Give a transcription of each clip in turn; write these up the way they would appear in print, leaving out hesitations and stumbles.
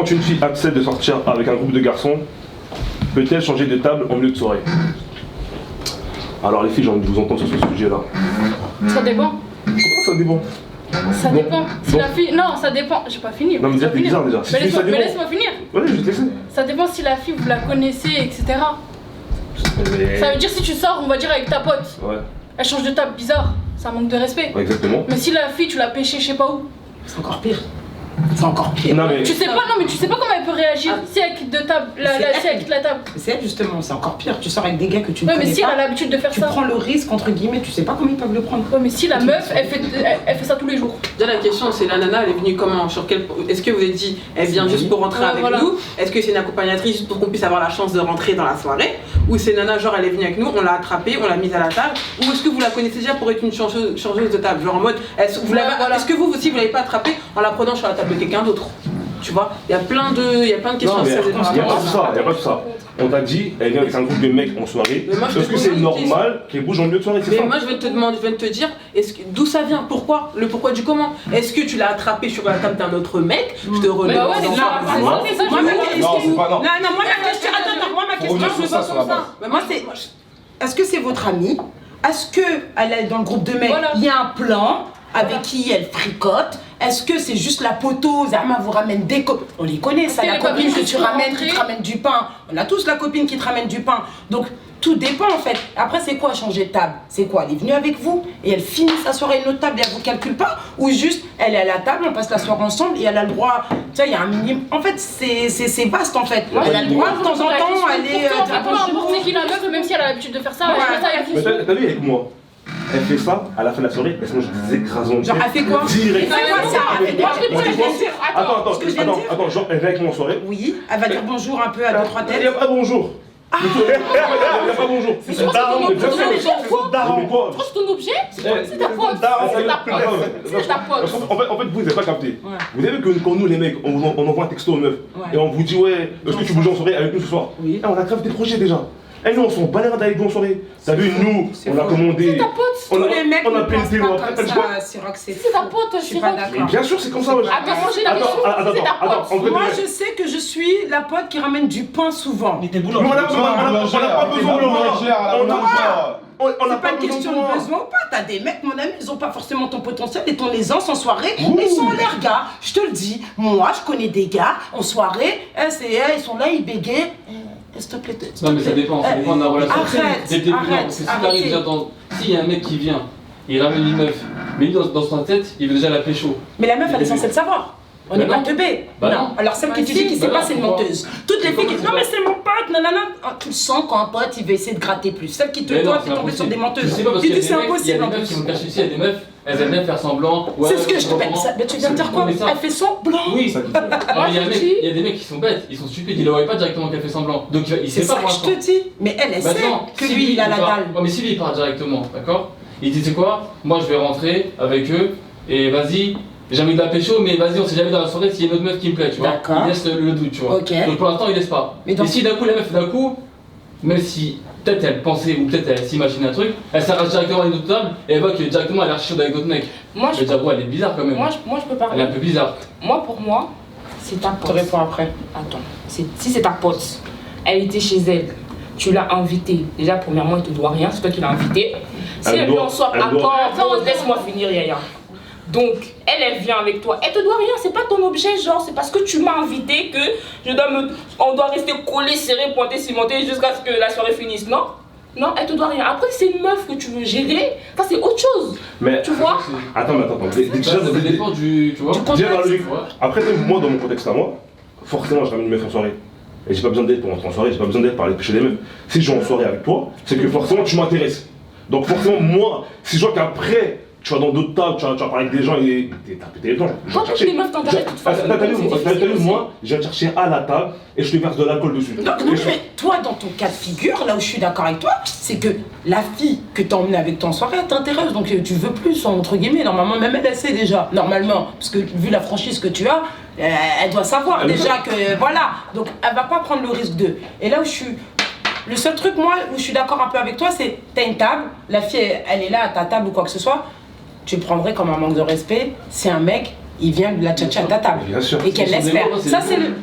Quand une fille accepte de sortir avec un groupe de garçons, peut-elle changer de table en milieu de soirée? Alors les filles, j'ai envie de vous entendre sur ce sujet-là. Ça dépend. Comment ça dépend? Ça dépend. Si la fille. Non, ça dépend. J'ai pas fini. Non, mais déjà, t'es bizarre déjà. Si Mais laisse-moi finir. Ouais, je vais te laisser. Ça dépend si la fille vous la connaissez, etc. Mais... Ça veut dire si tu sors, on va dire avec ta pote. Ouais. Elle change de table, bizarre. C'est un manque de respect. Ouais, exactement. Mais si la fille, tu l'as pêchée, je sais pas où. C'est encore pire. C'est encore pire. Non, mais... Tu sais pas, non, mais tu sais pas comment elle peut réagir si elle quitte de table, si elle quitte la table. C'est elle justement, c'est encore pire. Tu sors avec des gars que tu ne Ouais, mais connais si pas. elle a l'habitude de faire Tu ça. prends le risque, entre guillemets, tu sais pas comment ils peuvent le prendre. Ouais, mais si la meuf, elle fait ça tous les jours. Déjà la question c'est la nana elle est venue comment, sur quel, est-ce que vous avez dit elle vient juste pour rentrer avec voilà. nous, est-ce que c'est une accompagnatrice juste pour qu'on puisse avoir la chance de rentrer dans la soirée, ou c'est nana genre elle est venue avec nous, on l'a attrapée, on l'a mise à la table, ou est-ce que vous la connaissez déjà pour être une changeuse de table, genre en mode est-ce que vous aussi vous l'avez pas attrapée en la prenant sur la table de quelqu'un d'autre? Tu vois, il y a plein de questions Non, à mais se poser. il n'y a pas tout ça, il n'y a pas tout ça. On t'a dit, elle vient avec un groupe de mecs en soirée. Est-ce que c'est normal qu'elle bouge en milieu de soirée? Mais moi je vais te demander, je vais te dire, d'où ça vient? Pourquoi? Le pourquoi du comment? Est-ce que tu l'as attrapé sur la table d'un autre mec? Je te remets. Bah ouais, c'est ça. Moi, ma question, je me ça, pose sur comme la ça. Moi, c'est. Est-ce que c'est votre amie? Est-ce qu'elle est dans le groupe de mecs? Voilà. Il y a un plan avec qui elle fricote? Est-ce que c'est juste la poteau? Zama vous ramène des copines. On les connaît, ça, C'est la les copine copines que qui tu sont ramènes, qui rentrées. te ramène du pain. On a tous la copine qui te ramène du pain. Donc, tout dépend en fait. Après, c'est quoi changer de table? C'est quoi? Elle est venue avec vous et elle finit sa soirée à une autre table et elle vous calcule pas? Ou juste, elle est à la table, on passe la soirée ensemble et elle a le droit. Tu sais, il y a un minimum. En fait, c'est vaste en fait. Elle a le droit de temps en temps aller. Peu importe c'est qui la meuf, même si elle a l'habitude de faire ça, elle fait ça avec Mais vous. t'as vu avec moi? Elle fait ça à la fin de la soirée, parce que moi je des écrasons. Genre, elle fait quoi? Direct. Elle fait quoi ça? Elle fait quoi? Moi, je pense- Attends, ce que je viens de dire. attends, genre elle vient avec moi en soirée. Oui, elle va dire bonjour un peu à deux, trois Il n'y têtes. a pas bonjour. Il n'y a pas bonjour. Mais je pense que ton objet, Bien sûr, mais quoi? mais quoi? Je pense que ton objet, c'est ta pote. C'est ta pote. C'est ta pote. En fait, vous n'avez pas capté. Vous avez vu que quand nous, les mecs, on envoie un texto aux meufs et on vous dit, ouais, est-ce que tu bouges en soirée avec nous ce soir? Oui. On a grave des projets déjà. Et nous, on s'en balade avec vous en soirée. T'as vu, nous, on a commandé. C'est ta pote. On Tous les mecs a ne appelé pensent le télo pas après. comme T'as dit quoi? ça, Siroc, c'est C'est ta faux. pote, Je suis pas Siroc. Mais d'accord. bien sûr, c'est comme ça, wesh. Attends, j'ai la question. C'est ta pote. Moi, je sais que je suis la pote qui ramène du pain souvent. Mais t'es Mais on n'a pas besoin de moi. On n'a C'est pas pas une besoin question de moi. de besoin ou pas. T'as des mecs, mon ami, ils ont pas forcément ton potentiel et ton aisance en soirée. Ils sont leurs gars. Je te le dis. Moi, je connais des gars en soirée. Ils sont là, ils bégayent. S'il te plaît. Non mais ça dépend de la relation. Arrête, Dès le début, non, arrête, parce que si arrêtez. t'arrives déjà dans... S'il y a un mec qui vient, il ramène une meuf, mais lui dans sa tête, il veut déjà la pécho. Mais la meuf, elle est censée le savoir. On n'est Bah pas non. teubé. Bah non. non. Alors celle qui te dit qui sait Bah pas, non, c'est une pourquoi? menteuse. Toutes les filles qui disent non Pourquoi mais c'est mon pote, nanana. Ah, tu le sens quand un pote il va essayer de gratter plus. Celle qui te Mais non, doit, c'est tu tombes sur impossible. des menteuses. Je sais pas parce Tu qu'il y a dis des c'est mecs, il y a impossible des en meufs qui plus. vont cacher ici, il y a des meufs, elles aiment bien faire semblant. Ouais, C'est ce que je te vraiment. mais tu viens de dire quoi? Non, mais ça- Elle fait semblant. Oui, ça qui fait. Non, il y a des mecs qui sont bêtes, ils sont stupides, ils ne voient pas directement qu'elle fait semblant. Donc il C'est sait ça pas que pour je te dis. Mais elle Bah sait non, que si lui il a la part- dalle. Ouais, mais si lui il part directement, d'accord? Il dit c'est quoi? Moi je vais rentrer avec eux et vas-y, j'ai envie de la pécho, mais vas-y, on sait jamais dans la soirée s'il y a une autre meuf qui me plaît, tu vois. D'accord. Il laisse le doute, tu vois. Ok. Donc pour l'instant il laisse pas. Mais donc- Et si d'un coup la meuf d'un coup, même si peut-être elle pensait ou peut-être elle s'imagine un truc, elle s'arrache directement à une autre table et elle voit que directement elle est chaude avec d'autres mecs. Moi, Je vais dire, ouais, elle est bizarre quand même. moi, je peux Elle est parler. un peu bizarre. Moi, pour moi, c'est ta Je te pote. réponds après. Attends, si c'est ta pote, elle était chez elle, tu l'as invitée. Déjà, premièrement, elle te doit rien, c'est toi qui l'as invitée. Si Elle elle doit- vient en soir, elle doit- attends, laisse-moi finir, Yaya. Donc, elle vient avec toi, elle te doit rien, c'est pas ton objet, genre, c'est parce que tu m'as invité que on doit rester collé, serré, pointé, cimenté jusqu'à ce que la soirée finisse, non? Non, elle te doit rien. Après, c'est une meuf que tu veux gérer, ça c'est autre chose. Mais Tu vois? attends. Déjà, Ça dépend du. Tu vois? déjà dans la logique. Ouais. Après, moi, dans mon contexte à moi, forcément, je ramène une meuf en soirée. Et j'ai pas besoin d'aide pour rentrer en soirée, j'ai pas besoin d'aide pour aller pêcher des meufs. Si je vais en soirée avec toi, c'est que forcément tu m'intéresses. Donc forcément, moi, si je vois qu'après, tu vas dans d'autres tables, tu vas parler avec des gens et t'as pété les plombs. Toi, toutes les meufs t'intéressent de toute façon. T'as vu, c'est difficile aussi. moi, je viens te chercher à la table et je te verse de l'alcool dessus. Donc, non, mais toi, dans ton cas de figure, là où je suis d'accord avec toi, c'est que la fille que t'as emmenée avec toi en soirée, elle t'intéresse, donc tu veux plus, entre guillemets, normalement, même elle sait déjà, normalement, parce que vu la franchise que tu as, elle doit savoir Elle déjà que, voilà, donc elle va pas prendre le risque de. Et là où je suis, le seul truc, moi, où je suis d'accord un peu avec toi, c'est, t'as une table, la fille, elle est là à ta table ou quoi que ce soit, tu le prendrais comme un manque de respect, c'est un mec, il vient de la tchatcher à ta table, Bien sûr. et qu'elle Ils sont laisse des faire. morts, c'est Ça, des c'est le... morts.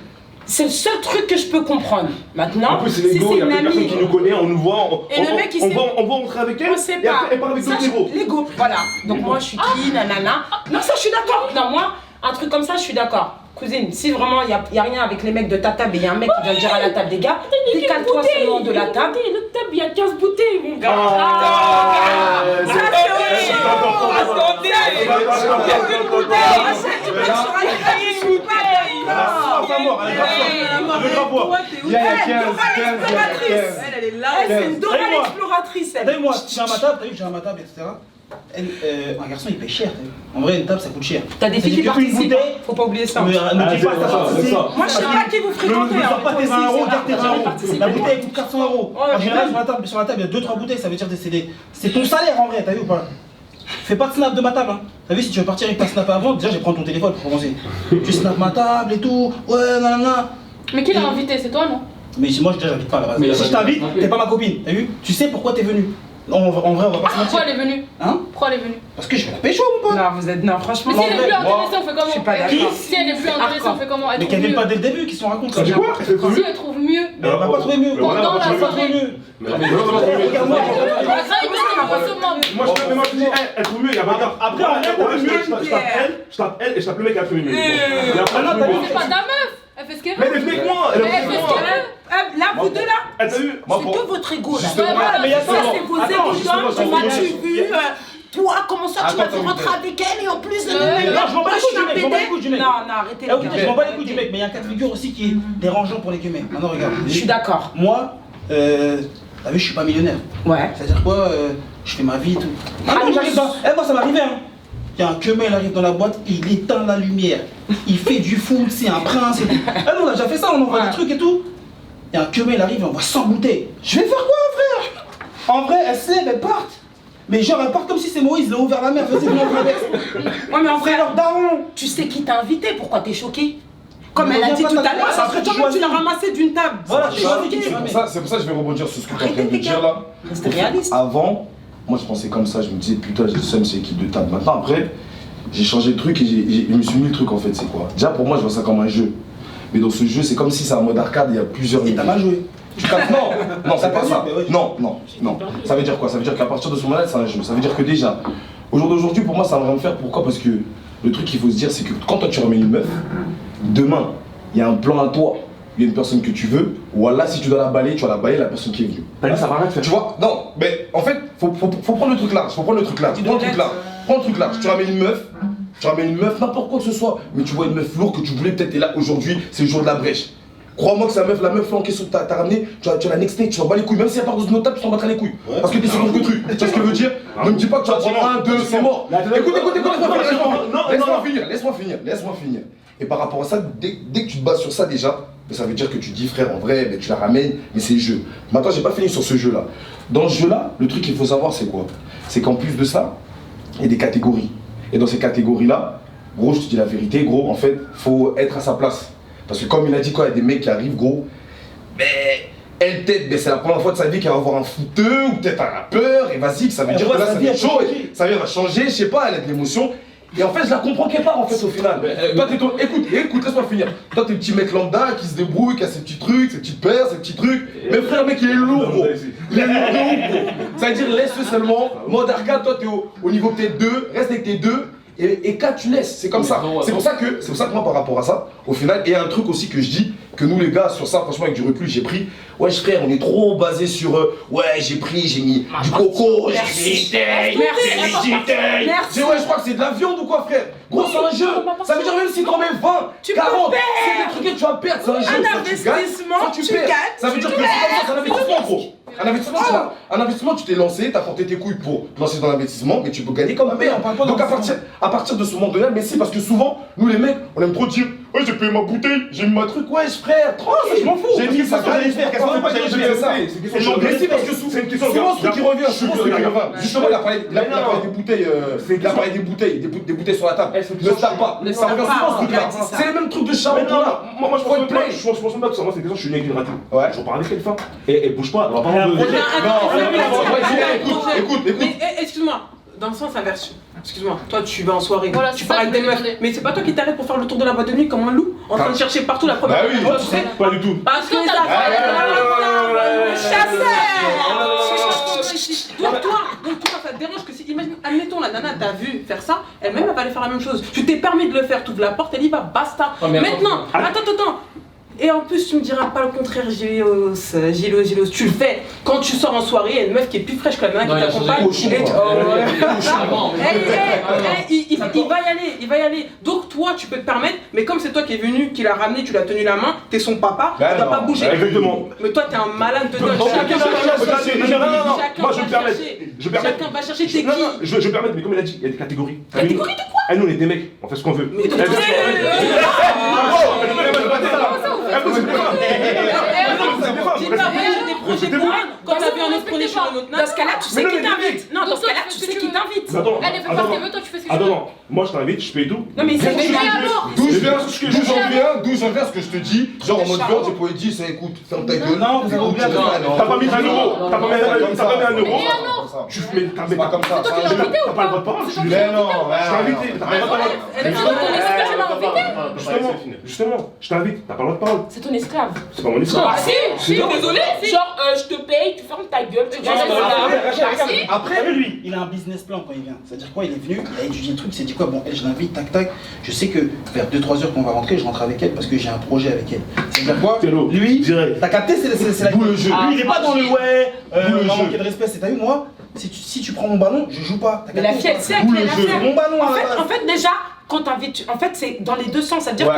C'est le seul truc que je peux comprendre. Maintenant, En plus, c'est si l'ego, c'est il y a une plus personne amie. qui nous connaît, on nous voit, Et le mec, il on sait- va rentrer avec elle, On sait et pas. après, elle part avec Ça, d'autres héros. L'ego, voilà. Donc moi, je suis qui, nanana. Non, ça, je suis d'accord. Non, moi, un truc comme ça, je suis d'accord. Cousine, si vraiment il n'y a rien avec les mecs de ta table et il y a un mec qui vient dire à la table des gars, décale-toi seulement de la table. Le table, il y a 15 bouteilles, mon gars. Ça, c'est elle est là, c'est une Dora l'exploratrice. T'as vu, moi, j'ai un table, t'as vu, j'ai un table, etc. Un garçon il paye cher, t'as vu. En vrai, une table ça coûte cher. T'as des filles qui C'est-à-dire qu'une participent, bouteille, faut pas oublier ça. ne dis pas ça, c'est ça. Moi, je sais pas qui vous fréquentez. Ne sors pas tes 20 euros, garde tes 20 euros. La bouteille elle coûte 400 euros. Ouais, En général, putain. sur la table, il y a 2-3 bouteilles, ça veut dire que c'est ton salaire en vrai, t'as vu ou pas? Fais pas de snap de ma table, hein. T'as vu, si tu veux partir avec ta snap avant, déjà je vais prendre ton téléphone pour commencer. Tu snaps ma table et tout, ouais, nanana. Mais qui l'a invité? C'est toi, non? Mais moi, déjà, j'invite pas à la base. Mais il a Si pas je t'invite, dit- t'es pas ma copine, t'as vu? Tu sais pourquoi t'es venu. En vrai, on va pas se Pourquoi mentir. elle est venue? Hein? Pourquoi elle est venue? Parce que je vais la pécho, mon pote. Non, vous êtes. Non, franchement. Mais si elle est plus moi, intéressée, on fait comment? je suis pas d'accord. Si elle est plus intéressée, on fait comment? Elle Mais trouve qu'elle vienne mieux. pas dès le début, qu'ils se racontent. Ça dit quoi? Elle fait trop Si mieux. elle trouve mieux. Mais elle va pas trouver mieux. Voilà, Pendant tu la vas pas soirée. trouver mieux. Regarde-moi. La gravité, c'est moi. Moi je te dis, elle trouve mieux, il y a pas grave. Après, on est mieux, je tape elle et je tape le mec qui a fait mieux. C'est pas ta meuf. Elle fait ce qu'elle Mais elle veut. est venue avec moi, elle est Mais elle venue fait avec ce moi. qu'elle veut. Là, vous deux là, Elle t'a vu? c'est que votre ego là. Justement, Voilà, mais il y a ça, ça. c'est vos Attends, égos justement, d'hommes. j'en M'as-tu ai- vu toi, comment ça tu m'as fait Attends, rentrer avec elle et en plus. Non, je m'en bats les couilles du mec, je m'en bats les couilles du mec. Non, non, arrêtez. Eh oui, les je m'en gars. bats les couilles du mec, mais il y a un cas de figure aussi qui est dérangeant pour les guillemets. Maintenant, regarde. Je suis d'accord. Moi, t'as vu, je suis pas millionnaire. Ouais. C'est-à-dire quoi je fais ma vie et tout. Ah non, j'arrive dans. Eh, moi, ça m'arrivait, hein. Il y a un queumel, il arrive dans la boîte, il éteint la lumière. Il fait du foot, c'est un prince et tout. Ah non, on a déjà fait ça, on envoie des trucs et tout. Il y a un queumel, il arrive, il envoie 100 bouteilles. Je vais faire quoi, frère? En vrai, elles se lèvent, elles partent. Mais genre, elles partent comme si c'est Moïse, il a ouvert la mer, vas-y, viens, on traverse. Ouais, mais en vrai, Frère, daron. tu sais qui t'a invité, pourquoi t'es choqué? Comme Mais elle a regarde dit pas tout ta à l'heure, place, ça après, serait tu toi-même, tu l'as choisis. ramassé d'une table. Voilà, je suis choisi qui tu C'est vas pour mettre. ça que je vais rebondir sur ce que tu es en train de Arrêtez, dire les là. Restez réaliste. Avant, moi je pensais comme ça, je me disais putain j'ai le seum, c'est équipe de table. Maintenant après, j'ai changé de truc et je me suis mis le truc en fait, c'est quoi? Déjà pour moi je vois ça comme un jeu. Mais dans ce jeu c'est comme si c'est un mode arcade, il y a plusieurs Et t'as niveaux. mal joué. Tu captes? Non, non c'est pas perdu, ça. mais ouais. Non. Ça veut dire quoi? Ça veut dire qu'à partir de ce moment-là c'est un jeu. Ça veut dire que déjà, au jour d'aujourd'hui pour moi ça va rien me faire. Pourquoi? Parce que le truc qu'il faut se dire c'est que quand toi tu ramènes une meuf, demain il y a un plan à toi. Il y a une personne que tu veux, ou là si tu dois la balayer, tu vas la balayer la personne qui est venue. T'as dit ça va rien faire. Tu vois? Non, mais en fait, faut prendre le truc large, Prends le truc large. Tu ramènes une meuf, n'importe quoi que ce soit, mais tu vois une meuf lourde que tu voulais, peut-être t'es là aujourd'hui, c'est le jour de la brèche. Crois-moi que la meuf là en question que t'as ramené, tu vas la nexter, tu t'en bats les couilles, même si elle part dans une autre table, tu t'en battras les couilles. Parce que t'es sur le truc. Tu vois ce que je veux dire? Ne me dis pas que tu vas prendre un, deux, c'est mort. Écoute, laisse-moi finir. Et par rapport à ça, dès que tu te bases sur ça déjà, ça veut dire que tu dis frère en vrai, tu la ramènes, mais c'est le jeu. Maintenant j'ai pas fini sur ce jeu là. Dans ce jeu là, le truc qu'il faut savoir c'est quoi? C'est qu'en plus de ça, il y a des catégories. Et dans ces catégories là, gros je te dis la vérité, gros en fait, faut être à sa place. Parce que comme il a dit quoi, il y a des mecs qui arrivent gros, mais elle peut-être, c'est la première fois de sa vie qu'elle va voir un footeux ou peut-être un rappeur, et vas-y, que ça veut dire que là ça va être chaud, sa vie va changer, je sais pas, elle a de l'émotion. Et en fait, je la comprends qu'elle part en fait au final. Toi, écoute, laisse-moi finir. Toi, t'es le petit mec lambda qui se débrouille, qui a ses petits trucs, ses petites paires, ses petits trucs. Mais frère, mec, il est lourd, gros. Il est lourd de ouf, gros. Ça veut dire, laisse-le seulement. Mode arcade, toi, t'es au niveau peut-être 2, reste avec tes 2. Et quand tu laisses, c'est comme ça. C'est pour ça que moi, par rapport à ça, au final, et un truc aussi que je dis, que nous les gars, sur ça, franchement, avec du recul, j'ai pris. Ouais, frère, on est trop basé sur. Ouais, j'ai mis du coco, j'ai mis Merci. ouais, je crois que c'est de la viande ou quoi, frère? Gros, c'est un jeu. Ça veut dire même si t'en mets 20, Tu 40, peux c'est des trucs que tu vas perdre. C'est un jeu. Un Soit tu gagnes, investissement, soit tu perds. gagnes, Ça veut dire que c'est comme ça, c'est un investissement, gros. Un investissement, tu t'es lancé, t'as porté tes couilles pour te lancer dans l'investissement, mais tu peux gagner comme un père. Donc à partir de ce moment-là, mais si, parce que souvent, nous les mecs, on aime trop dire ouais, j'ai payé ma bouteille, j'ai mis ma truc, ouais, frère, tranquille, je m'en fous. J'ai mis ça, mais si, parce que souvent, ce truc qui revient, justement, il a parlé des bouteilles sur la table. Ne se tape pas, ça revient souvent ce truc-là. C'est les mêmes trucs de charme. Moi, je pense pas que ça. Moi, c'est question, je suis une aiguille ratée. Ouais. J'en parle avec elle, femme. Et elle bouge pas, elle va pas Écoute. Mais excuse-moi, dans le sens inverse, Excuse-moi, toi tu vas en soirée, Voilà, tu c'est parles ça avec que des je meufs, voulais mais c'est pas toi qui t'arrêtes pour faire le tour de la boîte de nuit comme un loup, en train de chercher partout la première Bah oui, fois que tu fais. pas du tout. Parce que ça, donc toi, ça te dérange que si, imagine, admettons la nana t'a vu faire ça, elle-même elle va aller faire la même chose. Tu t'es permis de le faire, tu ouvres la porte, elle y va, basta. Oh, mais Maintenant, attends. Et en plus, tu me diras pas le contraire, Gilos, tu le fais quand tu sors en soirée, il y a une meuf qui est plus fraîche que la nana Non, qui il a t'accompagne. changé. Et tu- Avant. il va y aller. Donc toi, tu peux te permettre, mais comme c'est toi qui es venu, qui l'a ramené, tu l'as tenu la main, t'es son papa, tu Ben vas non. pas bouger. Exactement. Mais toi, t'es un malin de te Non, donner. non, non, Chacun moi je va me permets. chercher. Je me permets. Chacun va chercher t'es Non, qui. non, je me permets, mais comme il a dit, il y a des catégories. Catégorie de quoi? Ah, nous on est des mecs, on fait ce qu'on veut. Mais Dis pas, ouais, j'ai des projets pour elle. Quand t'as vu un autre projet sur une autre Dans nana. ce cas-là, tu sais Mais non, qui mais t'invite. Non, dans ce cas-là, tu sais qui t'invite. Attends, Elle fait pas ce qu'elle veut, toi tu fais ce que tu attends, veux. non, moi je t'invite, je paye tout. Non, mais c'est Mais alors D'où je viens, ce que d'où j'en viens, ce que je te dis, genre en mode viande, j'ai pas dit, ça écoute, ferme ta gueule. Non, vous avez oublié un truc. T'as pas mis un euro, t'as pas mis un euro. Mais alors Tu fais, C'est pas comme ça. C'est toi qui l'as invité ou t'as pas le droit de pas? parole. C'est toi qui Je l'as Mais non, t'ai invité, t'as pas le droit de parole. Mais c'est toi ton esclave, je l'ai invité. Justement, je t'invite, t'as pas le droit de parole. C'est ton esclave. C'est pas mon histoire. Ah si, je suis désolé. Genre, je te paye, tu fermes ta gueule, tu restes là. Après, lui, il a un business plan quand il vient. C'est-à-dire quoi? Il est venu, il a étudié le truc, il s'est dit quoi? Bon, elle, je l'invite, tac tac. Je sais que vers 2-3 heures qu'on va rentrer, je rentre avec elle parce que j'ai un projet avec elle. C'est-à-dire quoi? Hello, Lui, direct. t'as capté, c'est la D'où le jeu. Lui, il est pas dans le ouais, D'où le on va jeu. manquer de respect. C'est t'as vu, moi, si tu prends mon ballon, je joue pas. T'as Mais la capté fille, elle sait à D'où qui le elle a jeu. affaire. Mon ballon, En fait, déjà, quand t'invites, en fait, c'est dans les deux sens. C'est-à-dire Ouais.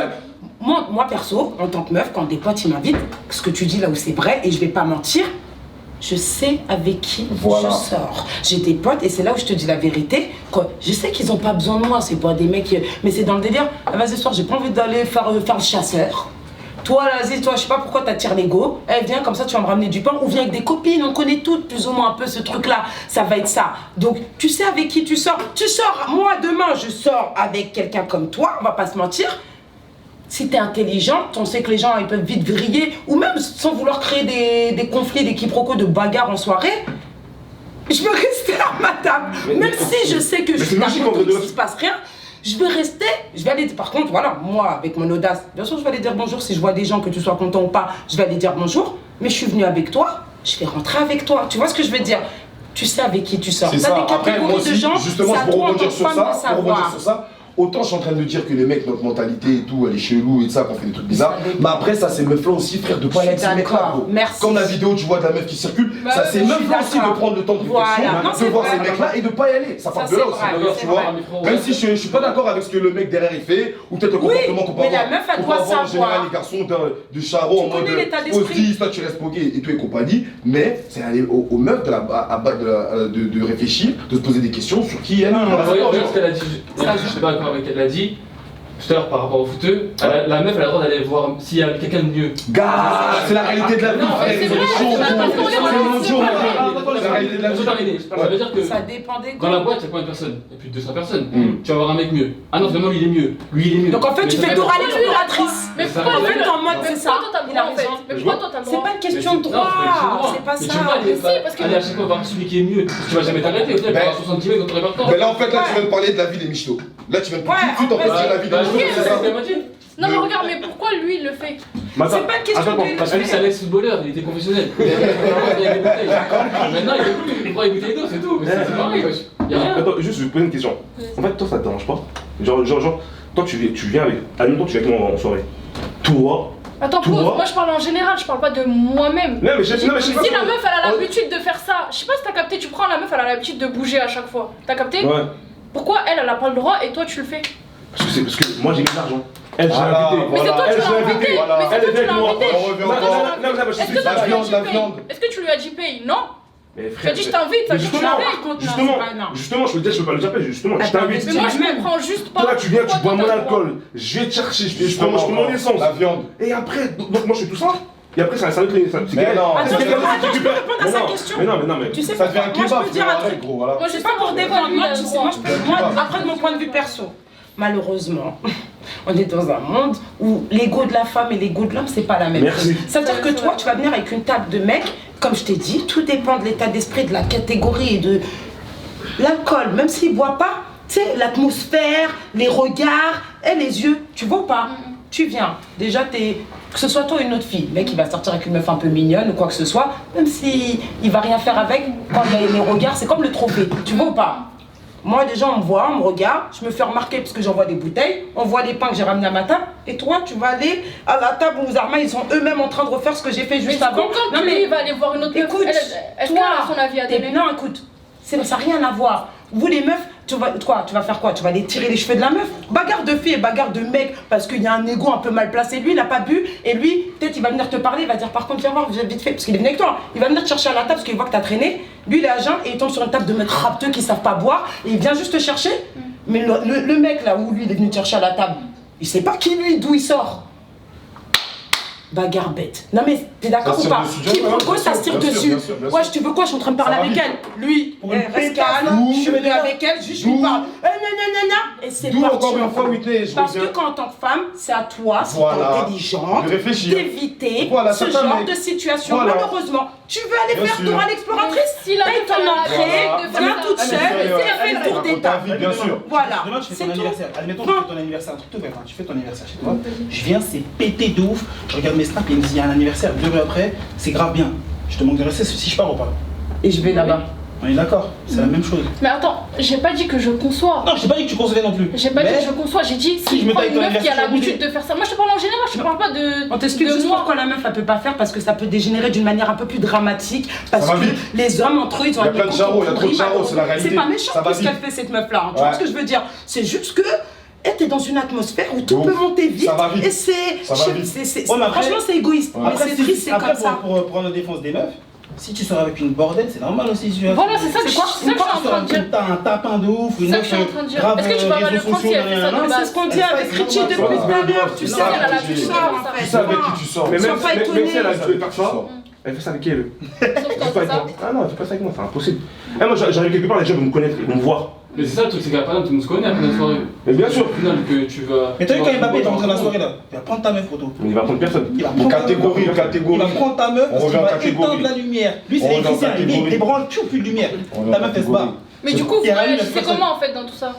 que moi, perso, en tant que meuf, quand des potes ils m'invitent, ce que tu dis là où c'est vrai, et je vais pas mentir, je sais avec qui Voilà. je sors. J'ai des potes, et c'est là où je te dis la vérité. Quoi, je sais qu'ils ont pas besoin de moi, c'est pas des mecs, mais c'est dans le délire. Ah, vas-y, ce soir, j'ai pas envie d'aller faire le chasseur. Toi, là, vas-y, toi, je sais pas pourquoi t'attires l'ego. Eh, viens, comme ça, tu vas me ramener du pain. Ou viens avec des copines, on connaît toutes plus ou moins un peu ce truc-là. Ça va être ça. Donc, tu sais avec qui tu sors. Tu sors, moi, demain, je sors avec quelqu'un comme toi, on va pas se mentir. Si t'es intelligente, on sait que les gens, ils peuvent vite vriller. Ou même, sans vouloir créer des conflits, des quiproquos, de bagarres en soirée. Je veux rester à ma table. Même si je sais que je mais suis c'est logique, n'importe entre où, deux. qu'il se passe rien. Je vais rester, je vais aller, par contre, voilà, moi, avec mon audace, bien sûr, je vais aller dire bonjour. Si je vois des gens, que tu sois content ou pas, je vais aller dire bonjour. Mais je suis venue avec toi, je vais rentrer avec toi. Tu vois ce que je veux dire? Tu sais avec qui tu sors. C'est T'as ça. des Après, catégories moi de aussi, gens, justement, c'est à je toi, pour en tant rebondir que sur femme, ça, de pour rebondir savoir. sur ça, autant je suis en train de dire que les mecs, notre mentalité et tout, elle est chelou et ça, qu'on fait des trucs bizarres. Ça dépend. Mais après, ça, c'est meuf là aussi, frère, de pas Je être suis ces mecs là, d'accord. gros. Merci. Comme la vidéo, tu vois de la meuf qui circule, Bah ça, ouais, c'est je meuf suis là aussi de d'accord. prendre le temps de Voilà. réflexion, Non, de c'est voir vrai. ces mecs là et de pas y aller. Ça part Ça, de là c'est aussi, vrai, d'ailleurs, c'est tu vois. vrai. Même si je suis pas d'accord avec ce que le mec derrière il fait, ou peut-être le Oui, comportement qu'on peut mais la avoir. meuf, elle qu'on peut doit avoir en général savoir. les garçons de charron en Tu mode connais l'état d'esprit. hostile, toi tu restes pogué et tout et compagnie, mais c'est aller aux meufs de réfléchir, de se poser des questions sur qui elle est. Regarde ce qu'elle a dit. Je suis pas d'accord avec elle. Elle a dit tout à l'heure par rapport au footeux, la meuf elle a le droit d'aller voir s'il y a quelqu'un de mieux. Gars, c'est la réalité de la vie, Non, frère. c'est C'est vrai, chaud, c'est vrai, gros. parce C'est qu'on est mon jour, vraiment- mon gars. C'est la réalité de la vie. Ça veut dire que Ça dépend des dans la goûts. boîte, il y a combien de personnes? Il y a plus de 200 personnes. Mm. Tu vas avoir un mec mieux. Ah non, finalement, lui il est mieux. Lui il est mieux. Donc en fait, Mais tu ça fais fait- droit à l'exploratrice. Mais Ça pourquoi va. En lui, fait, en mode, c'est ça. pourquoi toi t'as le Il a droit en fait? raison. Mais pourquoi toi t'as le C'est droit? pas une question de Non, droit. C'est pas Mais tu ça. peux pas aller, Mais si, parce que- aller à chaque fois voir celui qui est mieux. Parce que tu vas jamais t'arrêter. Au final, tu vas avoir 60 km dans ton répertoire. Mais là, en fait, là, tu viens de parler de la vie des michtos. Là, tu viens de tout Ouais, de suite en fait en fait, dire la vie des Bah, michtos, je c'est sais ça. ce qu'elle m'a dit. Non mais regarde, mais pourquoi lui il le fait? C'est pas une question de Parce que lui, c'est un ex-footballeur, il était professionnel. Maintenant, il prend les bouteilles d'eau, c'est tout. Mais c'est pareil, wesh. Y'a rien. Attends, juste, je vais te poser une question. En fait, toi, ça te dérange pas? Genre, toi, tu viens avec. Admettons, tu viens avec moi en soirée. Toi. Attends, Tu pause, vois moi je parle en général, je parle pas de moi-même. Non, mais je sais pas. Si la meuf elle a Oh. l'habitude de faire ça, je sais pas si t'as capté, tu prends la meuf elle a l'habitude de bouger à chaque fois. T'as capté? Ouais. Pourquoi elle a pas le droit et toi tu le fais? Parce que moi, j'ai mis de l'argent. Elle, j'ai Voilà, invité. Mais c'est toi Elle, qui je l'as l'ai invité, voilà. mais c'est Elle toi est qui avec l'as moi. invité. On revient Non, encore. non, moi, je Est-ce suis que toi La tu lui as viande, dit la paye? viande. Est-ce que tu lui as dit paye? Non. Mais Tu as dit je t'invite, ça mais veut dire que tu justement, la payes. Par contre, non, justement, c'est pas- non. justement, je peux te dire, je peux pas le dire, justement, je Attends, t'invite. Mais moi je Même. comprends juste pas. Toi, là, tu viens, tu pourquoi bois toi, mon t'as le droit. alcool, je vais te chercher, je prends mon essence. La viande. Et après, donc moi, je fais tout ça. Et après, ça va être c'est Mais galère. non. C'est Attends, galère, attends, tu je peux récupères. répondre à Mais sa non, question. Mais non, mais. Tu sais Ça devient un pourquoi? Moi, kebab, je peux dire un truc. gros, voilà. Moi je C'est sais pas pour défendre, moi, tu sais, moi, je peux, moi, kebab. après de mon point de vue perso, malheureusement, on est dans un monde où l'ego de la femme et l'ego de l'homme, c'est pas la même Merci. chose. C'est-à-dire que toi, tu vas venir avec une table de mecs, comme je t'ai dit, tout dépend de l'état d'esprit, de la catégorie et de l'alcool. Même s'il boit pas, Tu sais, l'atmosphère, les regards et les yeux, tu vois ou pas? Tu viens, déjà que ce soit toi ou une autre fille, le mec il va sortir avec une meuf un peu mignonne ou quoi que ce soit, même si il va rien faire avec, quand il y a les regards, c'est comme le trophée, tu vois ou pas? Moi déjà on me voit, on me regarde, je me fais remarquer parce que j'envoie des bouteilles, on voit les pains que j'ai ramenés à ma table, et toi tu vas aller à la table où Zarma ils sont eux-mêmes en train de refaire ce que j'ai fait juste avant. Non mais il va aller voir une autre meuf. Écoute, Est-ce qu'elle a son avis à donner? non écoute, ça n'a rien à voir. Vous les meufs, tu vas faire quoi? Tu vas aller tirer les cheveux de la meuf? Bagarre de filles et bagarre de mec parce qu'il y a un ego un peu mal placé. Lui il n'a pas bu et lui peut-être il va venir te parler, il va dire par contre viens voir vite fait parce qu'il est venu avec toi. Il va venir te chercher à la table parce qu'il voit que t'as traîné. Lui il est à jeun et il tombe sur une table de mecs rapteux qui savent pas boire et il vient juste te chercher. Mais le mec là où lui il est venu te chercher à la table, il sait pas qui lui, d'où il sort. Bagarre bête. Non mais t'es d'accord ou pas? Qui propose, ça se tire dessus. Ouais, tu veux quoi? Je suis en train de parler avec elle. Lui, reste calme, je suis venu avec elle, juste je lui parle. Et c'est parti. Encore une fois, Whitney, Parce que quand en tant que femme, c'est à toi, si t'es intelligente, d'éviter ce genre de situation. Malheureusement, tu veux aller faire Dora l'exploratrice? Paye ton entrée, viens toute seule, et fais le tour des tables. Bien sûr. Voilà. Demain, tu fais C'est ton tout. anniversaire. Admettons, tu fais ton anniversaire, un truc tout bête. Tu fais ton anniversaire chez toi. Je viens, c'est pété de ouf. Je regarde mes snaps, il y a un anniversaire 2 heures après. C'est grave bien. Je te manque de rester si je pars ou pas. Et je vais là-bas. On est d'accord, c'est la même chose. Mais attends, j'ai pas dit que je conçois. Non, je t'ai pas dit que tu concevais non plus. J'ai pas dit que je conçois, j'ai dit Si je si me prend taille une ton meuf qui a anniversaire, l'habitude de faire ça. Moi je te parle en général, je te parle pas de. On t'explique juste moi. pourquoi la meuf elle peut pas faire parce que ça peut dégénérer d'une manière un peu plus dramatique parce Ça va que vite. les hommes entre eux ils ont Il y a plein de charros, il y a trop de charros, c'est la réalité. C'est pas méchant Ça va tout ce qu'elle vite. fait cette meuf là, tu vois ce que je veux dire? C'est juste que t'es dans une atmosphère où tout Donc, peut monter vite ça va vite. et c'est Ça va vite. Ouais, mais après- franchement c'est égoïste mais Après, c'est triste, c'est après, comme ça. pour prendre la défense des meufs, si tu sors avec une bordelle, c'est normal aussi. Si tu Voilà, c'est ça que je C'est quoi? suis en train de dire. T'as un tapin de ouf, une C'est ça que meuf je suis en train de dire. grave, Est-ce que tu vas pas le réseaux prendre si sociaux, elle fait ça nanana. de Mais c'est base? ce qu'on dit avec Richie depuis tout à l'heure, tu sais, elle a tu l'habitude de sors faire en ça. fait. Tu sais avec qui tu sors. Mais même Sois pas même étonné. si elle a dû faire ça, Sors. elle fait ça avec elle. Sauf Elle quand fait pas c'est avec ça. moi. Ah non, elle fait pas ça avec moi, c'est impossible. Eh, moi j'arrive quelque part, les gens vont me connaître, ils vont me voir. Mais c'est ça le truc, c'est qu'à par exemple, tout le monde se connaît après la soirée. Mais bien sûr. Au final, que tu vas. Mais t'as vu quand Mbappé est rentré dans la soirée là, il va prendre ta meuf photo. Mais il va prendre personne. Il va prendre ta meuf. Catégorie, Il catégorie. va prendre ta meuf On parce qu'il revient en va catégorie. éteindre la lumière. Lui c'est On revient en l'électricien, il catégorie. débranche, plus de lumière. On revient Ta en meuf elle se catégorie. bat. Mais du coup, vous Il y a rien, réagissez personne. comment en fait dans tout ça?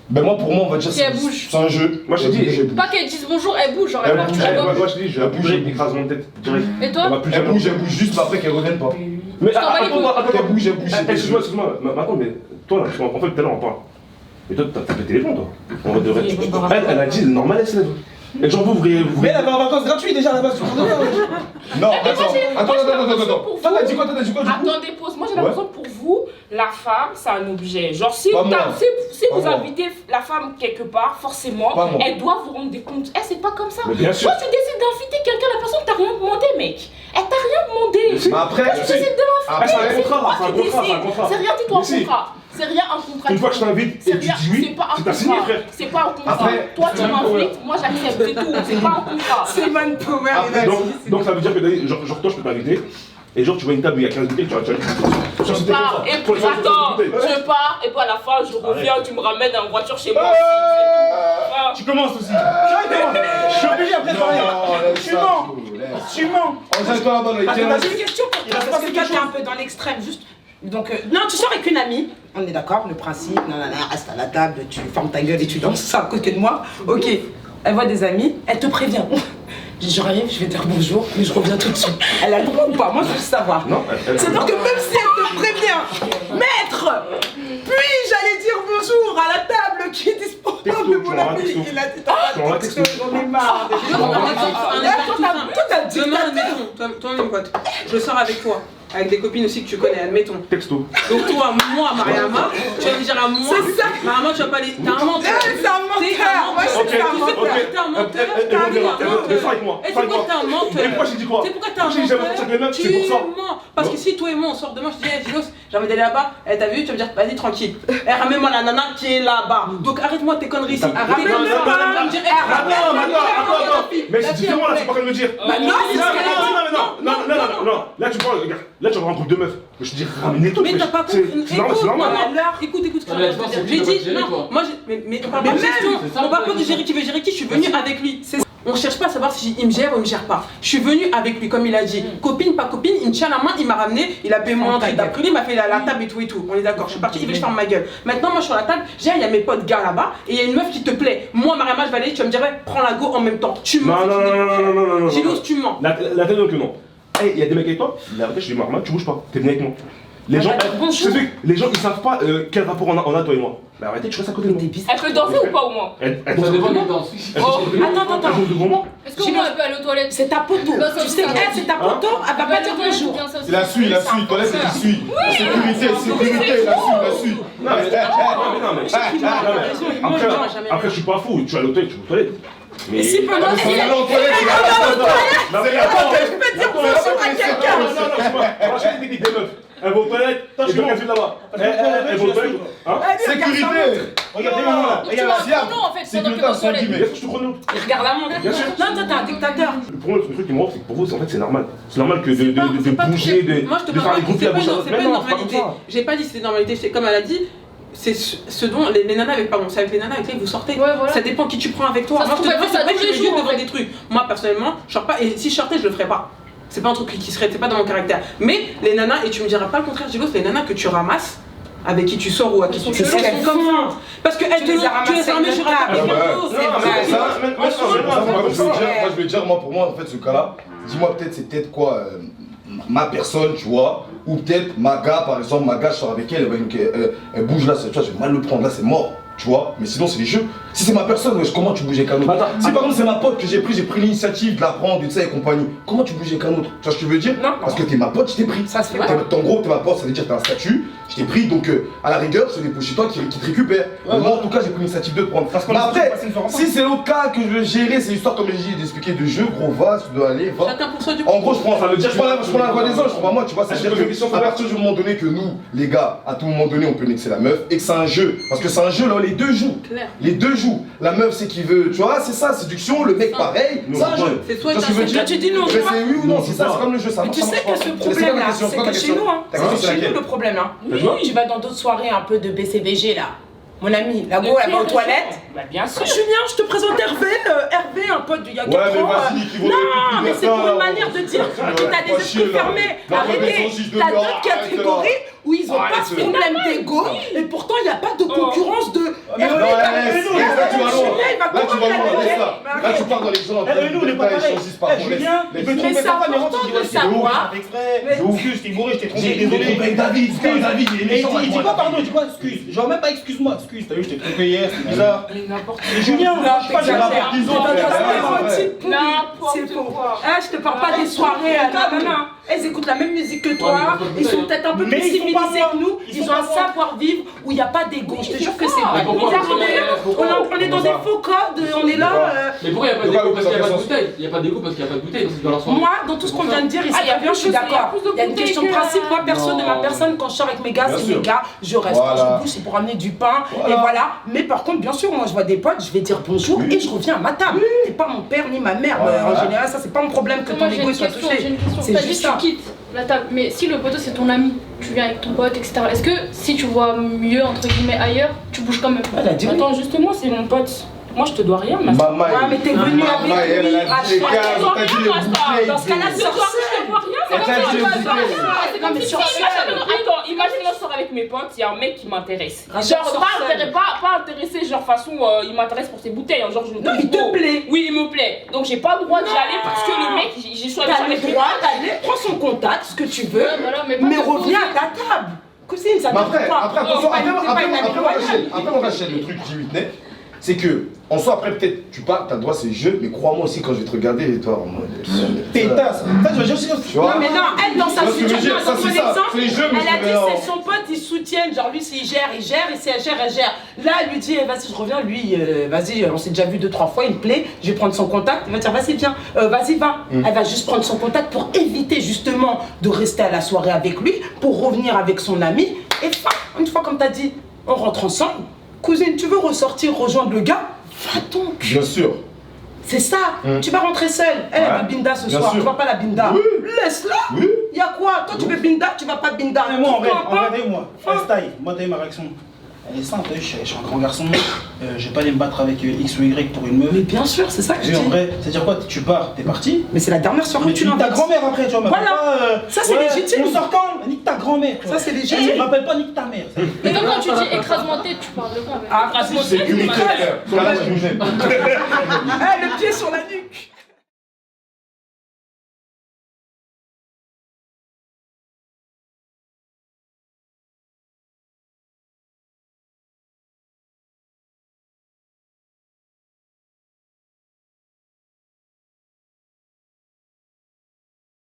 Ben moi, pour moi, on va dire Si elle bouge. c'est un jeu. Moi, je t'ai dit, Pas qu'elle dise bonjour, elle bouge, genre Elle elle part, bouge, tu la vois. moi je te dis, je la bouge, elle écrase mon tête direct. Et Elle toi? va plus Elle jamais. bouge juste, mais après qu'elle revienne pas. Mais t'en bats les couilles. Elle bouge, elle bouge. Excuse-moi, attends, mais toi là, en fait tout à l'heure on parle. Mais toi, t'as pété les plombs toi. On va devrait. Elle a dit, normal, elle se lève. Et genre, vous Mais elle avait en vacances gratuites déjà là-bas sur le Non, attends. Toi, t'as dit quoi, du coup? Attendez, pause. Moi, j'ai Ouais. l'impression que pour vous, la femme, c'est un objet. Genre, si Pas vous, moi. si vous Pas moi. invitez la femme quelque part, forcément, Pas moi. elle doit vous rendre des comptes. Eh, c'est pas comme ça. Mais bien sûr. Toi, tu décides d'inviter quelqu'un, la personne t'a rien demandé, mec. Elle t'a rien demandé. si. Mais après, Toi, tu décides de l'inviter. Ah, c'est un contrat, C'est toi qui décides. C'est rien du tout un Mais si. contrat. C'est rien un contrat. Une fois que je t'invite et C'est que tu rien, dis oui, c'est pas un c'est ta signé, contrat. frère. C'est pas un contrat. Après, Toi, tu c'est m'invites, moi j'accepte, c'est tout. C'est pas un contrat. C'est manpower. Après, Donc ça veut dire que genre toi je peux t'inviter. Et genre tu vois une table où il y a 15 bouteilles, tu vas Je pars, et puis attends, je pars, et puis à la fin, je reviens, tu me ramènes en voiture chez moi aussi, c'est tout. Voilà. Tu commences aussi. Je suis obligé après de parler. Tu mens. Tu mens. On s'est toi là-bas, là, Attends, il j'ai une question pour toi, parce que toi t'es un peu dans l'extrême, juste. Donc, non, tu sors avec une amie, on est d'accord, le principe, nanana, reste à la table, tu fermes ta gueule et tu danses à côté de moi, ok. Elle voit des amis, elle te prévient. J'arrive, je vais dire bonjour, mais je reviens tout de suite. Elle a le droit ou pas? Moi, je veux savoir. Non, C'est-à-dire que même si elle te prévient, maître, puis-je aller dire bonjour à la table qui est disponible, Texto, mon tu m'envoies un ami? texto. Il a dit, Tu t'as m'envoies pas un de texto, texto. j'en ai marre. Toi, t'as dit, Demain, admettons, toi, mon pote, je sors avec toi, avec des copines aussi que tu connais, admettons. Texto. Donc toi, moi, Mariama, tu vas me dire à moi, C'est ça. Mariama, tu vas pas les... T'es un menteur. C'est un menteur. Moi, je Ok, suis un ok. menteur. T'es un menteur. Mais fais avec moi. Et Fais c'est avec pourquoi moi. t'es un menteur? Et pourquoi j'ai dit quoi? C'est pourquoi t'es un J'ai dit, j'aime menteur? chaque les meufs, Tu c'est pour ça. mens. Parce Non. que si toi et moi on sort demain, je te dis, hey, Ginos, j'ai envie d'aller là-bas, eh, t'as vu, tu vas me dire, vas-y, tranquille. Eh, ramène-moi la nana qui est là-bas. Donc arrête-moi tes conneries ici. Ramène-le pas. Me dire, eh, Attends. Mais c'est différent là, c'est pas qu'elle me dire. Bah non, c'est ce qu'elle a dit. Non. Là tu parles, regarde. Là tu vas avoir un groupe de meufs. Mais je te dis, ramenez tout. Mais t'as pas compris. C'est normal, c'est normal. Écoute, ce que Ah, mais je je pense veux que dire. tu J'ai vas dit, gérer, non, toi. moi, mais on parle pas de même, gestion, c'est ça, on parle pas le de gérer qui veut gérer qui, je suis venu avec lui. On cherche pas à savoir si il me gère ou il me gère pas. Je suis venue avec lui, comme il a dit. Copine, pas copine, il me tient la main, il m'a ramené, il a payé mon entrée d'après, il m'a fait la table et tout et tout. On est d'accord, je suis partie, il veut que je ferme ma gueule. Maintenant, moi, je suis sur la table, il y a mes potes gars là-bas, et il y a une meuf qui te plaît. Moi, Mariama, je vais aller, tu vas me dire, ouais, prends la go en même temps. Tu mens. Non. Gilles, tu mens. La tête donc non. Hey, il y a des mecs avec toi, la vérité, je dis Marma, tu bouges pas, t'es venu avec moi. Les gens, les gens ils savent pas quel rapport on a toi et moi. Mais arrêtez, tu restes à côté de moi. Elle peut danser ou pas au moins? Elle Ça dépend de danse. Attends. Est-ce que moi, elle peut aller aux toilettes? C'est ta poteau. Bah, ça, Tu sais, ça, elle, c'est ta poteau, elle va pas dire bonjour. Il la suit, toilette, il la suit. Sécurité, la suit. Non, mais après, je suis pas fou, tu es à l'hôtel, tu vas aux toilettes. Mais si pendant Non, franchement, les techniques des meufs. Elle va aux toilettes, et donc elle fait là-bas. Elle va aux toilettes. sécurité. Regardez maman là. Tu vas chrono en fait pendant que tu vas aux toilettes. Bien sûr, je te chrono. Il regarde la montre. Bien sûr. Non, toi, t'es un dictateur. Pour moi, le truc qui me rend, c'est que pour vous, en fait, c'est normal. C'est normal que de bouger, Moi, je te de faire parle des pas, groupes à bouche. c'est pas une normalité. J'ai pas dit que c'était une normalité, comme elle a dit. C'est ce dont les nanas avec, pardon, c'est avec les nanas avec lesquelles vous sortez. Ouais, voilà. Ça dépend qui tu prends avec toi. Ça se Moi, je te trouve, dis, elle fait ça c'est vrai tous que les je jours, devant en fait. des trucs. Moi, personnellement, je sors pas. Et si je sortais, je le ferais pas. C'est pas un truc qui serait, c'est pas dans mon caractère. Mais les nanas, et tu me diras pas le contraire, Gilles, c'est les nanas que tu ramasses, avec qui tu sors ou à qui tu C'est sors. qu'elles font. Parce qu'elles te les as tu les as ramenées ramassées sur la table. Moi, je vais dire, moi, pour moi, en fait, ce cas-là, dis-moi peut-être, c'est peut-être quoi, ma personne, tu vois, ou peut-être ma gars, par exemple, ma gars, je sors avec elle, elle bouge là, tu vois, je vais mal le prendre, là, c'est mort. Tu vois, mais sinon c'est les jeux. Si c'est ma personne, wesh, comment tu bouges avec un autre? Si par exemple c'est ma pote que j'ai pris l'initiative de la prendre, de ça et compagnie, comment tu bouges avec un autre? Tu vois ce que je veux dire? Non. Parce que t'es ma pote, je t'ai pris. Ça se fait En gros, t'es ma pote, ça veut dire que t'as un statut, je t'ai pris, donc à la rigueur, c'est les chez toi qui te récupèrent. Moi en tout cas, j'ai pris l'initiative de te prendre. Mais après, si c'est l'autre cas que je veux gérer, c'est l'histoire comme j'ai dit d'expliquer de jeu, gros, va, tu dois aller, va. Chacun pour soi du En gros, je prends la voix des autres, je prends pas moi, tu vois, c'est-à-dire que à partir du moment donné que nous, les gars, à tout moment donné, on peut nexer la meuf et que c'est un jeu. Parce que c'est un jeu là, les deux jouent. Les deux jouent. La meuf, c'est qui veut, tu vois, c'est ça, séduction, le mec pareil, c'est un jeu. C'est soit Tu vois ce que je veux dire? tu dis non, Mais c'est oui ou non, c'est ça, c'est comme le jeu, ça Mais marche. tu sais que ce problème-là, c'est que chez nous, hein, c'est chez nous le problème, hein. Tu vas dans d'autres soirées un peu de BCBG là. Mon ami, la go, elle va aux toilettes. Bah bien sûr. Julien, je te présente Hervé. Hervé, un pote d'il y a 4 ans. Ouais, mais vas-y, qui vaut Non, mais c'est pour une manière de dire que t'as des esprits fermés. Arrêtez, t'as d'autres catégories où ils ont pas ce problème d'ego et pourtant il n'y a pas de concurrence de Hervé. Là, tu pars dans les gens. Nous, on n'est pas pareil. Julien, il peut tromper c'est sa femme, important il de savoir. Excuse, je t'ai bourré, je t'ai trompé, désolé. David, Il dit quoi, pardon, il dit quoi, excuse. Genre même pas excuse-moi, excuse, t'as vu, je t'ai trompé hier, c'est bizarre. Et Julien, je sais pas, j'ai rapport qu'ils ont. C'est faux. Je te parle pas des soirées. Elles écoutent la même musique que toi. Ils sont peut-être un peu plus civilisés que nous. Ils ont un savoir-vivre où il n'y a pas d'ego. Je te jure que c'est vrai. On est dans des faux codes. On est là. Mais pourquoi il n'y a pas d'égo? Parce qu'il n'y a pas de bouteille. Il n'y a pas d'égo parce qu'il n'y a pas de bouteille dans leur soirée. Moi, dans tout ce qu'on vient de dire, ici, bien, je suis d'accord. Il y a une question de principe. Moi, perso, de ma personne, quand je sors avec mes gars, c'est mes gamenes. Je reste. Quand je bouge, c'est pour amener du pain. Et voilà. Mais par contre, bien sûr, moi, je vois des potes, je vais dire bonjour et je reviens à ma table. T'es pas mon père ni ma mère. En général, ça, c'est pas mon problème que ton ego soit touché. C'est juste ça. Tu quittes la table, mais si le poteau c'est ton ami, tu viens avec ton pote, etc. Est-ce que si tu vois mieux entre guillemets ailleurs, tu bouges quand même? Elle a dit oui. Attends, justement, c'est mon pote. Moi, je te dois rien, ma soeur. Maman, mais t'es venu avec lui à Dans ce cas-là, sur je te dois rien. C'est comme si Attends, imagine là, je sors avec mes potes, il y a un mec qui m'intéresse. Genre, pas intéressé, genre façon, il m'intéresse pour ses bouteilles. Genre, je non, il te plaît. Oui, il me plaît. Donc, j'ai pas le droit d'y aller parce que le mec, j'ai choisi T'as le droit d'aller, prends son contact, ce que tu veux, mais reviens à ta table. Cousine, ça ne après, mon Rachel, le truc J8 net, c'est que, en soi, après, peut-être, tu pars, t'as le droit, c'est le jeu, mais crois-moi aussi, quand je vais te regarder, toi, en mode. Pétasse. Ça, je veux dire aussi. Tu vois? Non, mais non, elle, dans sa situation, dans son exemple, c'est les jeux, mais elle a dit c'est son pote, ils soutiennent. Genre, lui, s'il gère, il gère, et si elle gère, elle gère. Là, elle lui dit, vas-y, je reviens, lui, vas-y, on s'est déjà vu 2-3 fois, il me plaît, je vais prendre son contact. Il va dire, vas-y, viens, vas-y, va. Elle va juste prendre son contact pour éviter, justement, de rester à la soirée avec lui, pour revenir avec son ami. Et une fois, comme t'as dit, on rentre ensemble. Cousine, tu veux ressortir, rejoindre le gars? Va donc. Bien sûr. C'est ça. Tu vas rentrer seule. Elle veut binda ce soir. Tu vas pas la binda. Oui. Laisse-la. Oui. Y a quoi? Toi, tu veux binda, tu vas pas binda. Mais moi, en vrai, moi, freestyle. Moi, t'as eu ma réaction. Elle est simple, je suis un grand garçon, je vais pas aller me battre avec X ou Y pour une meuf. Mais bien sûr, c'est ça que je Et en dis. vrai, c'est-à-dire quoi? Tu pars, t'es parti. Mais c'est la dernière soirée Mais où tu tu niques ta l'invites. grand-mère après, tu vois. Voilà. Pas, Ça, c'est légitime. On sort quand? Nique ta grand-mère. tu vois. Ça, c'est Et légitime. je m'appelle pas nique ta mère. Mais donc quand tu dis écrasement tête, tu parles de quoi avec Ah, Écrasement, c'est Sécurité. frère. Sur la sécurité. le pied sur la nuque.